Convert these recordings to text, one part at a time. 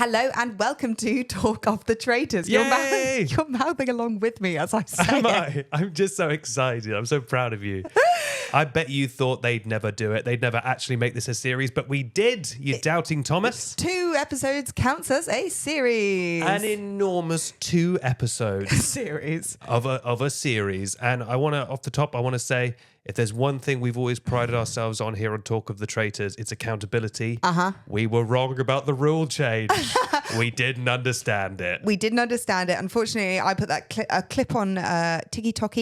Hello and welcome to Talk of the Traitors. Yay! You're mouthing along with me as I say Am it. I? I'm just so excited. I'm so proud of you. I bet you thought they'd never do it. They'd never actually make this a series, but we did. You doubting Thomas? 2 episodes counts as a series. An enormous 2 episodes series. of a series. And I want to, off the top, I want to say, if there's one thing we've always prided ourselves on here on Talk of the Traitors, it's accountability. We were wrong about the rule change. We didn't understand it. We didn't understand it. Unfortunately, I put that a clip on TikTok.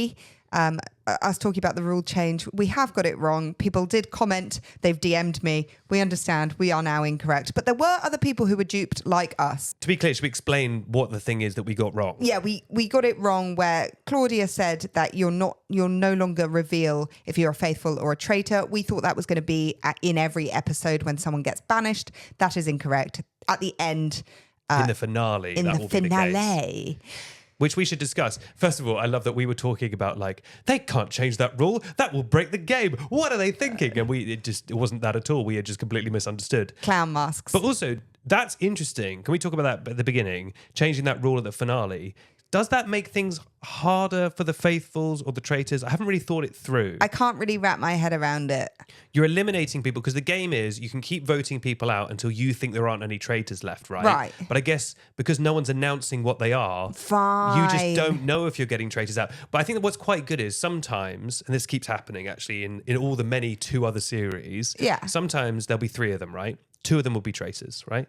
Us talking about the rule change. We have got it wrong. People did comment. They've DM'd me. We understand. We are now incorrect. But there were other people who were duped like us. To be clear, should we explain what the thing is that we got wrong? Yeah, we got it wrong where Claudia said that you'll no longer reveal if you're a faithful or a traitor. We thought that was going to be in every episode when someone gets banished. That is incorrect. At the end. In the finale. In that the will be the case. finale. Which we should discuss. First of all, I love that we were talking about they can't change that rule. That will break the game. What are they thinking? And it wasn't that at all. We had just completely misunderstood. Clown masks. But also, that's interesting. Can we talk about that at the beginning? Changing that rule at the finale. Does that make things harder for the faithfuls or the traitors? I haven't really thought it through. I can't really wrap my head around it. You're eliminating people because the game is you can keep voting people out until you think there aren't any traitors left, right? Right. But I guess because no one's announcing what they are, Fine. you just don't know if you're getting traitors out. But I think that what's quite good is sometimes, and this keeps happening actually in all the many 2 other series, sometimes there'll be 3 of them, right? 2 of them will be traitors, right?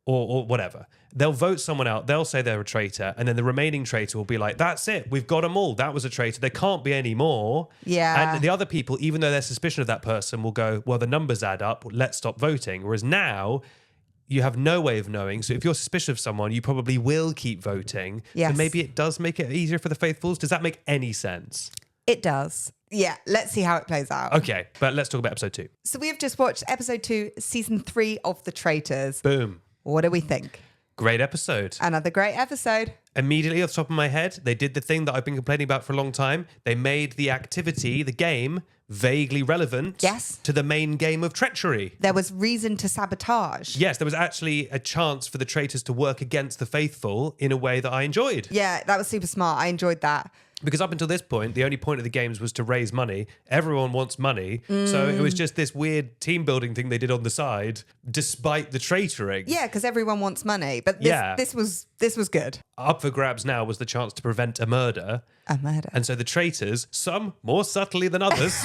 Or whatever. They'll vote someone out. They'll say they're a traitor. And then the remaining traitor will be like, that's it. We've got them all. That was a traitor. There can't be any more. Yeah. And the other people, even though they're suspicious of that person, will go, well, the numbers add up. Let's stop voting. Whereas now, you have no way of knowing. So if you're suspicious of someone, you probably will keep voting. Yes. So maybe it does make it easier for the faithfuls. Does that make any sense? It does. Yeah, let's see how it plays out. Okay, but let's talk about episode 2. So we have just watched episode 2, season 3 of The Traitors. Boom. What do we think? Great episode. Another great episode. Immediately off the top of my head, they did the thing that I've been complaining about for a long time. They made the activity, the game, vaguely relevant to the main game of treachery. There was reason to sabotage. Yes, there was actually a chance for the traitors to work against the faithful in a way that I enjoyed. Yeah, that was super smart. I enjoyed that. Because up until this point, the only point of the games was to raise money. Everyone wants money. So it was just this weird team building thing they did on the side, despite the traitoring. Yeah, because everyone wants money. But this was good. Up for grabs now was the chance to prevent a murder. A murder. And so the traitors, some more subtly than others,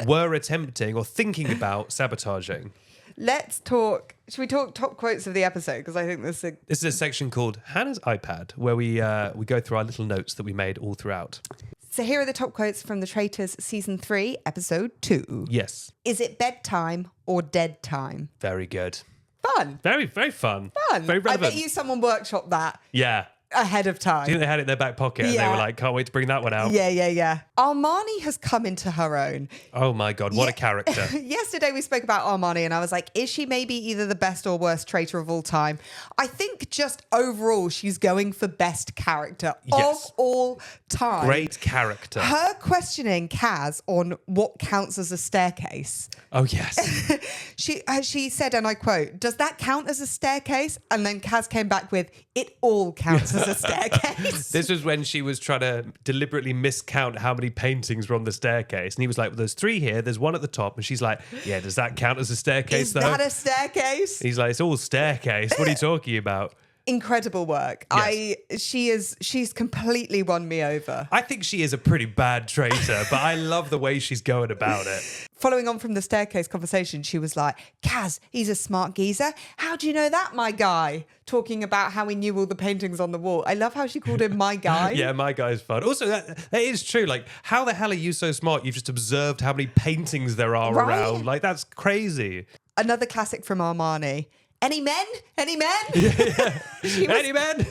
were attempting or thinking about sabotaging. Let's talk. Should we talk top quotes of the episode? Because I think this is a section called Hannah's iPad, where we go through our little notes that we made all throughout. So here are the top quotes from The Traitors, season 3, episode 2. Yes. Is it bedtime or dead time? Very good. Fun. Very, very fun. Fun. Very relevant. I bet you someone workshopped that. Yeah. Ahead of time. Do you think they had it in their back pocket and they were like, can't wait to bring that one out? Yeah. Armani has come into her own. Oh my God, what a character. Yesterday we spoke about Armani and I was like, is she maybe either the best or worst traitor of all time? I think just overall she's going for best character of all time. Great character. Her questioning Kaz on what counts as a staircase. Oh yes. She said, and I quote, does that count as a staircase? And then Kaz came back with, it all counts as a staircase. This was when she was trying to deliberately miscount how many paintings were on the staircase. And he was like, well, there's 3 here. There's 1 at the top. And she's like, yeah, does that count as a staircase Is though? that a staircase? And he's like, it's all staircase. What are you talking about? Incredible work. Yes. She's completely won me over. I think she is a pretty bad traitor, but I love the way she's going about it. Following on from the staircase conversation, she was like, Kaz, he's a smart geezer. How do you know that, my guy? Talking about how he knew all the paintings on the wall. I love how she called him my guy. Yeah, my guy's fun. Also, that is true. Like, how the hell are you so smart? You've just observed how many paintings there are around. Like, that's crazy. Another classic from Armani. Any men? Any men? Any men?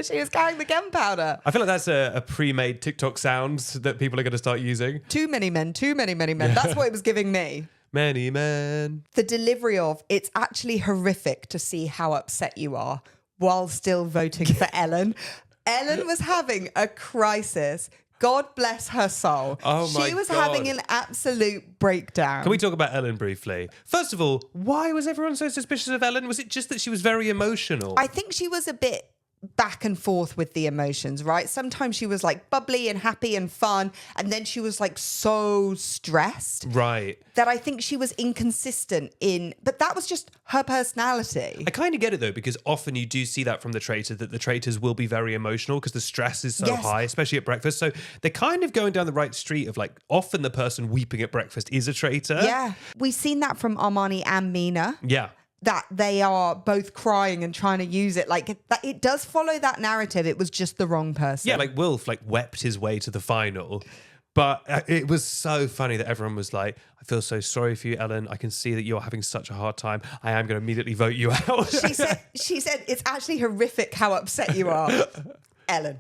She was carrying the gunpowder. I feel like that's a pre-made TikTok sound that people are going to start using. Too many men, too many men. That's what it was giving me. Many men. The delivery of, it's actually horrific to see how upset you are while still voting for Ellen. Ellen was having a crisis. God bless her soul. Oh my She was God. having an absolute breakdown. Can we talk about Ellen briefly? First of all, why was everyone so suspicious of Ellen? Was it just that she was very emotional? I think she was a bit back and forth with the emotions, right? Sometimes she was like bubbly and happy and fun, and then she was like so stressed. Right. That I think she was inconsistent in, but that was just her personality. I kind of get it though, because often you do see that from the traitor, that the traitors will be very emotional because the stress is so high, especially at breakfast. So they're kind of going down the right street of like, often the person weeping at breakfast is a traitor. Yeah. We've seen that from Armani and Mina. Yeah. That they are both crying and trying to use it. Like it does follow that narrative. It was just the wrong person. Yeah, like Wilf like wept his way to the final. But it was so funny that everyone was like, I feel so sorry for you, Ellen. I can see that you're having such a hard time. I am going to immediately vote you out. She said, it's actually horrific how upset you are, Ellen.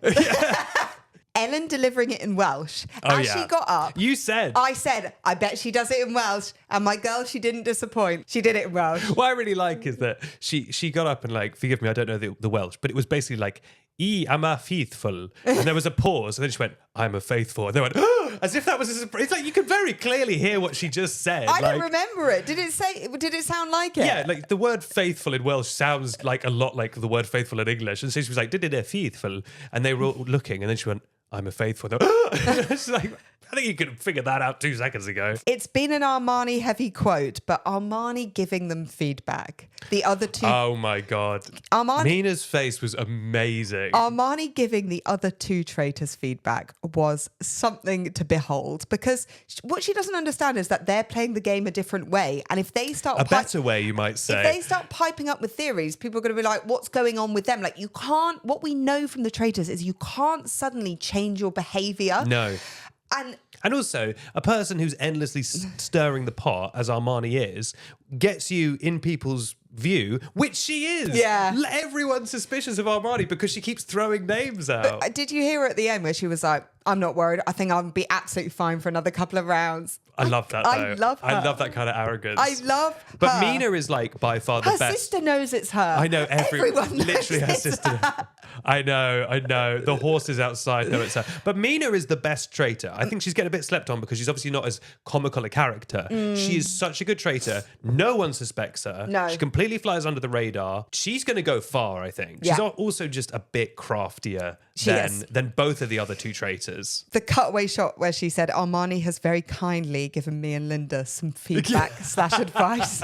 Ellen delivering it in Welsh. She got up. You said. I said, I bet she does it in Welsh. And my girl, she didn't disappoint. She did it in Welsh. What I really like is that she got up and like, forgive me, I don't know the Welsh, but it was basically like, I am a faithful. And there was a pause. And then she went, I'm a faithful. And they went, oh, as if that was a surprise. It's like you could very clearly hear what she just said. I don't remember it. Did it sound like it? Yeah, like the word faithful in Welsh sounds like a lot like the word faithful in English. And so she was like, did it a faithful? And they were all looking. And then she went, I'm a faithful. It's like, I think you could figure that out 2 seconds ago. It's been an Armani heavy quote, but Armani giving them feedback. The other two. Oh my God. Mina's face was amazing. Armani giving the other two traitors feedback was something to behold, because what she doesn't understand is that they're playing the game a different way. And if they start... A better way, you might say. If they start piping up with theories, people are going to be like, what's going on with them? Like, you can't... What we know from the traitors is you can't suddenly change your behaviour. No. And also, a person who's endlessly stirring the pot, as Armani is, gets you in people's view, which she is. Yeah. Everyone's suspicious of Armani because she keeps throwing names out. But did you hear her at the end where she was like, I'm not worried. I think I'll be absolutely fine for another couple of rounds. I love that, though. I love her. I love that kind of arrogance. I love her. But Mina is like by far the her best. Her sister knows it's her. I know everyone literally her sister. Her. I know. The horses outside know it's her. But Mina is the best traitor. I think she's getting a bit slept on because she's obviously not as comical a character. She is such a good traitor. No one suspects her. No. She completely flies under the radar. She's going to go far, I think. She's also just a bit craftier than both of the other two traitors. The cutaway shot where she said, Armani has very kindly given me and Linda some feedback / advice.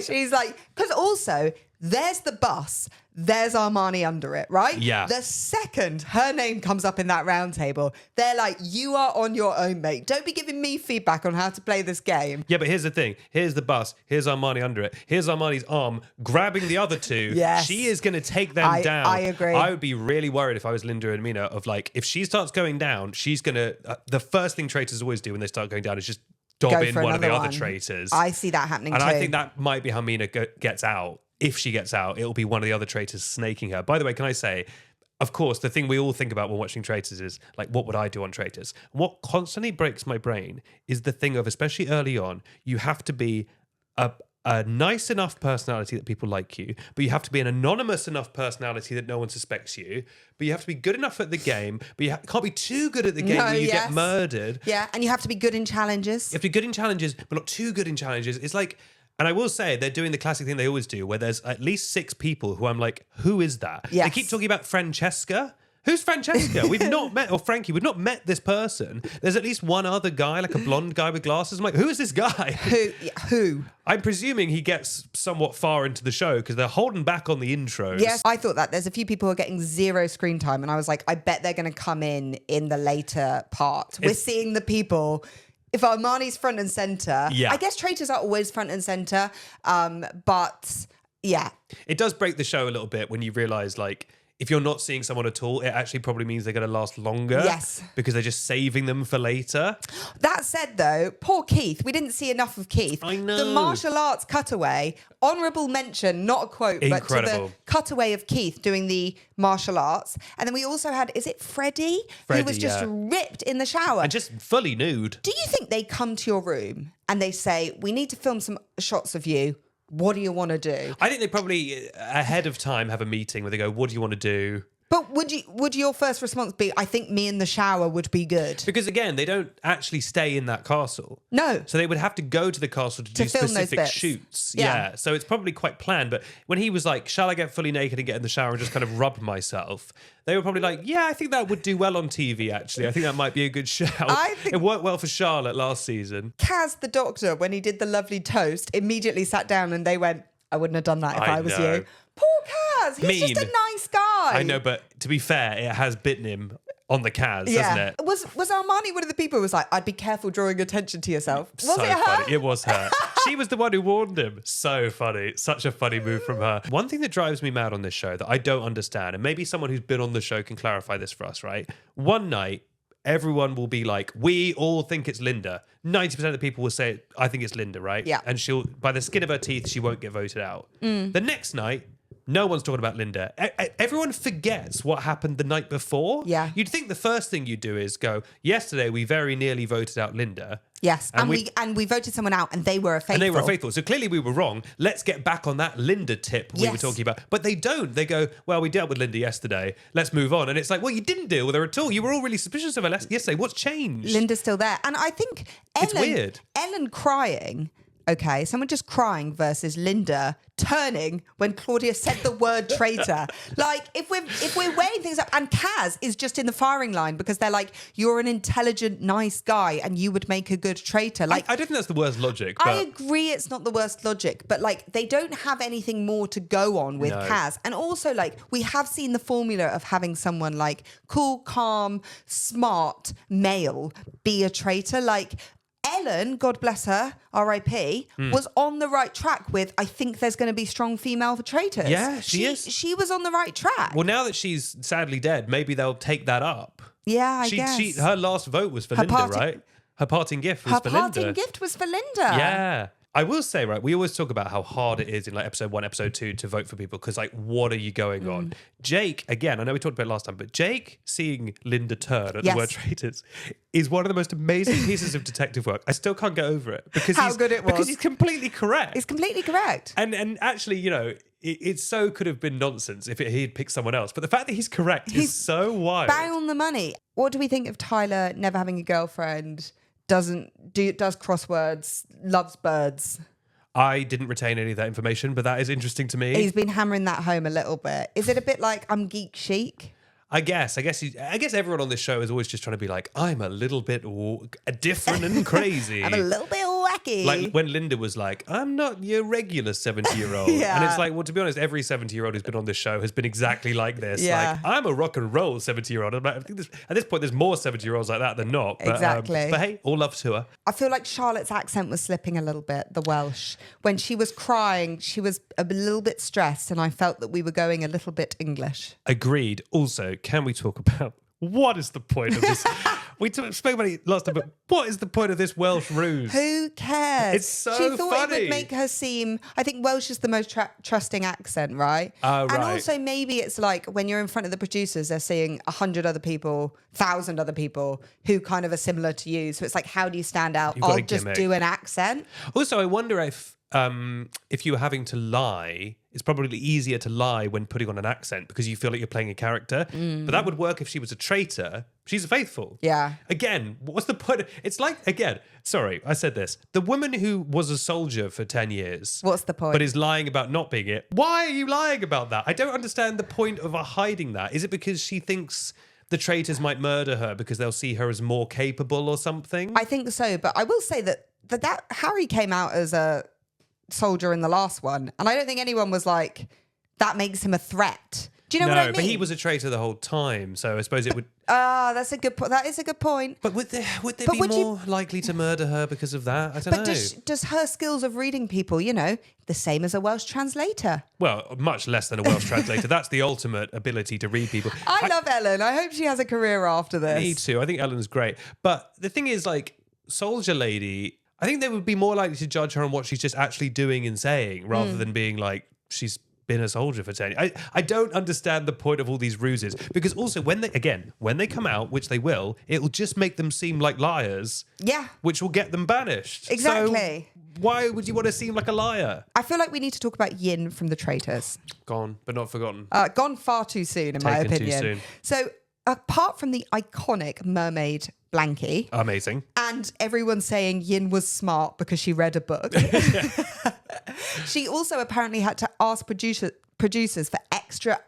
She's like, because also there's the bus, there's Armani under it, right? Yeah. The second her name comes up in that round table, they're like, you are on your own, mate. Don't be giving me feedback on how to play this game. Yeah, but here's the thing. Here's the bus. Here's Armani under it. Here's Armani's arm grabbing the other two. Yes. She is going to take them down. I agree. I would be really worried if I was Linda and Mina of like, if she starts going down, she's going to... the first thing traitors always do when they start going down is just dob in one of the other traitors. I see that happening and too. I think that might be how Mina gets out. If she gets out, it'll be one of the other traitors snaking her. By the way, can I say, of course, the thing we all think about when watching Traitors is like, what would I do on Traitors? What constantly breaks my brain is the thing of, especially early on, you have to be a nice enough personality that people like you, but you have to be an anonymous enough personality that no one suspects you, but you have to be good enough at the game, but you can't be too good at the game where you get murdered. Yeah, and you have to be good in challenges. You have to be good in challenges, but not too good in challenges. It's like... And I will say, they're doing the classic thing they always do, where there's at least 6 people who I'm like, who is that? Yes. They keep talking about Francesca. Who's Francesca? We've not met, or Frankie, we've not met this person. There's at least one other guy, like a blonde guy with glasses. I'm like, who is this guy? Who? I'm presuming he gets somewhat far into the show because they're holding back on the intros. Yes, I thought that. There's a few people who are getting 0 screen time, and I was like, I bet they're going to come in the later part. We're seeing the people... If Armani's front and centre, I guess traitors are always front and centre, but yeah. It does break the show a little bit when you realise, like, if you're not seeing someone at all, it actually probably means they're going to last longer. Yes. Because they're just saving them for later. That said, though, poor Keith. We didn't see enough of Keith. I know. The martial arts cutaway, honourable mention, not a quote, Incredible. but to the cutaway of Keith doing the martial arts. And then we also had, is it Freddie? Who was just ripped in the shower. And just fully nude. Do you think they come to your room and they say, we need to film some shots of you? What do you want to do? I think they probably, ahead of time, have a meeting where they go, what do you want to do? But would your first response be, I think me in the shower would be good? Because again, they don't actually stay in that castle. No. So they would have to go to the castle to do specific shoots. Yeah. So it's probably quite planned. But when he was like, shall I get fully naked and get in the shower and just kind of rub myself? They were probably like, yeah, I think that would do well on TV, actually. I think that might be a good shout. It worked well for Charlotte last season. Kaz, the doctor, when he did the lovely toast, immediately sat down and they went, I wouldn't have done that if I was you. Poor Kaz. He's just a nice guy. I know, but to be fair, it has bitten him on the Kaz, doesn't it? Was Armani one of the people who was like, I'd be careful drawing attention to yourself? Was so it her? Funny. It was her. She was the one who warned him. So funny. Such a funny move from her. One thing that drives me mad on this show that I don't understand, and maybe someone who's been on the show can clarify this for us, right? One night, everyone will be like, we all think it's Linda. 90% of the people will say, I think it's Linda, right? Yeah. And she'll, by the skin of her teeth, she won't get voted out. The next night, no one's talking about Linda. Everyone forgets what happened the night before. Yeah. You'd think the first thing you do is go, yesterday we very nearly voted out Linda. Yes, and we voted someone out and they were faithful. And they were faithful. So clearly we were wrong. Let's get back on that Linda tip we were talking about. But they don't. They go, well, we dealt with Linda yesterday. Let's move on. And it's like, well, you didn't deal with her at all. You were all really suspicious of her yesterday. What's changed? Linda's still there. And I think it's weird. Ellen crying, okay, someone just crying versus Linda turning when Claudia said the word traitor. Like, if we're weighing things up, and Kaz is just in the firing line because they're like, you're an intelligent, nice guy and you would make a good traitor. Like, I don't think that's the worst logic. I agree it's not the worst logic, but like, they don't have anything more to go on with Kaz. And also, like, we have seen the formula of having someone like cool, calm, smart, male be a traitor. Like, Ellen, God bless her, R.I.P., was on the right track with, I think there's going to be strong female traitors. Yeah, she is. She was on the right track. Well, now that she's sadly dead, maybe they'll take that up. Yeah, I guess. Her last vote was for Linda, right? Her parting gift was for Linda. Her parting gift was for Linda. Yeah. I will say, right, we always talk about how hard it is in like episode 1, episode 2 to vote for people because like, what are you going on? Jake, again, I know we talked about it last time, but Jake seeing Linda turn at the word traitors is one of the most amazing pieces of detective work. I still can't get over it because because he's completely correct. He's completely correct. And actually, you know, it so could have been nonsense if he'd picked someone else. But the fact that he's correct is so wild. Bang on the money. What do we think of Tyler never having a girlfriend? Does crosswords, loves birds? I didn't retain any of that information, but that is interesting to me. He's been hammering that home a little bit. Is it a bit like I'm geek chic? I guess everyone on this show is always just trying to be like, I'm a little bit different and crazy. I'm a little bit wacky. Like when Linda was like, I'm not your regular 70-year-old. And it's like, well, to be honest, every 70-year-old who's been on this show has been exactly like this. Yeah. Like, I'm a rock and roll 70-year-old. I think at this point, there's more 70-year-olds like that than not. But, exactly. But hey, all love to her. I feel like Charlotte's accent was slipping a little bit, the Welsh. When she was crying, she was a little bit stressed and I felt that we were going a little bit English. Agreed. Also, can we talk about what is the point of this? We spoke about it last time, but what is the point of this Welsh ruse? Who cares? It's so funny. She thought funny. it would make her seem... I think Welsh is the most trusting accent, right? Right. And also maybe it's like when you're in front of the producers, they're seeing 100 other people, 1,000 other people who kind of are similar to you. So it's like, how do you stand out? I'll just do an accent. Also, I wonder if you were having to lie, it's probably easier to lie when putting on an accent because you feel like you're playing a character. But that would work if she was a traitor. She's a faithful. Yeah. Again, what's the point? It's like, again, sorry, I said this. The woman who was a soldier for 10 years. What's the point? But is lying about not being it. Why are you lying about that? I don't understand the point of her hiding that. Is it because she thinks the traitors might murder her because they'll see her as more capable or something? I think so. But I will say that Harry came out as a soldier in the last one. And I don't think anyone was like, that makes him a threat. Do you know what I mean? No, but he was a traitor the whole time, so I suppose it would... that's a good point. That is a good point. But would they be more likely to murder her because of that? I don't know. But does her skills of reading people, the same as a Welsh translator? Well, much less than a Welsh translator. That's the ultimate ability to read people. I love Ellen. I hope she has a career after this. Me too. I think Ellen's great. But the thing is, like, Soldier Lady... I think they would be more likely to judge her on what she's just actually doing and saying rather than being like, she's been a soldier for 10 years. I don't understand the point of all these ruses because also when they come out, which they will, it will just make them seem like liars. Yeah. Which will get them banished. Exactly. So Why would you want to seem like a liar? I feel like we need to talk about Yin from the Traitors. Gone, but not forgotten. Gone far too soon, in my opinion. Too soon. So, apart from the iconic mermaid blankie, amazing, and everyone saying Yin was smart because she read a book, she also apparently had to ask producers for extra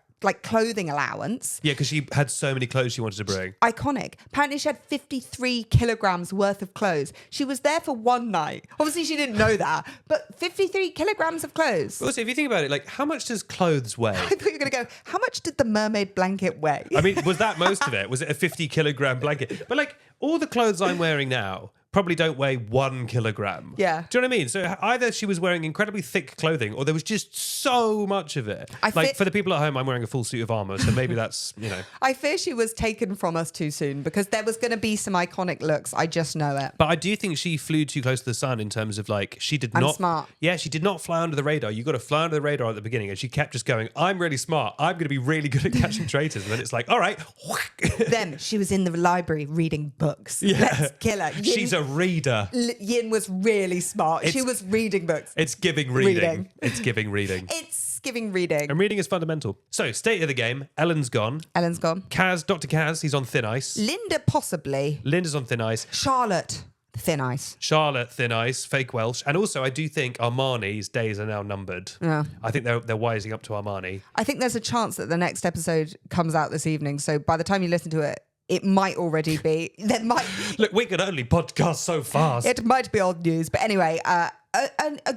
clothing allowance. Yeah, because she had so many clothes she wanted to bring. Iconic. Apparently she had 53 kilograms worth of clothes. She was there for one night. Obviously she didn't know that, but 53 kilograms of clothes. Also, if you think about it, how much does clothes weigh? I thought you were going to go, how much did the mermaid blanket weigh? I mean, was that most of it? Was it a 50-kilogram blanket? But all the clothes I'm wearing now probably don't weigh 1 kilogram. Yeah. Do you know what I mean? So either she was wearing incredibly thick clothing or there was just so much of it. For the people at home, I'm wearing a full suit of armor, so maybe that's, I fear she was taken from us too soon because there was going to be some iconic looks. I just know it. But I do think she flew too close to the sun in terms of she did I'm not. smart. Yeah, she did not fly under the radar. You got to fly under the radar at the beginning, and she kept just going, I'm really smart. I'm going to be really good at catching traitors. And then it's all right. Then she was in the library reading books. Yeah. Let's kill her. She's a reader. Yin was really smart. She was reading books. It's giving reading. It's giving reading. It's giving reading. And reading is fundamental. So, state of the game. Ellen's gone. Ellen's gone. Kaz, Dr. Kaz, he's on thin ice. Linda, possibly. Linda's on thin ice. Charlotte, thin ice. Charlotte, thin ice, fake Welsh. And also, I do think Armani's days are now numbered. Yeah. I think they're wising up to Armani. I think there's a chance that the next episode comes out this evening. So by the time you listen to it, it might already be. There might. Look, we can only podcast so fast. It might be old news, but anyway, a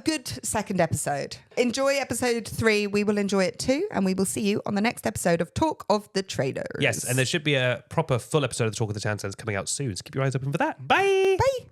good second episode. Enjoy episode 3. We will enjoy it too, and we will see you on the next episode of Talk of the Traitors. Yes, and there should be a proper full episode of the Talk of the Townsends coming out soon. So keep your eyes open for that. Bye. Bye.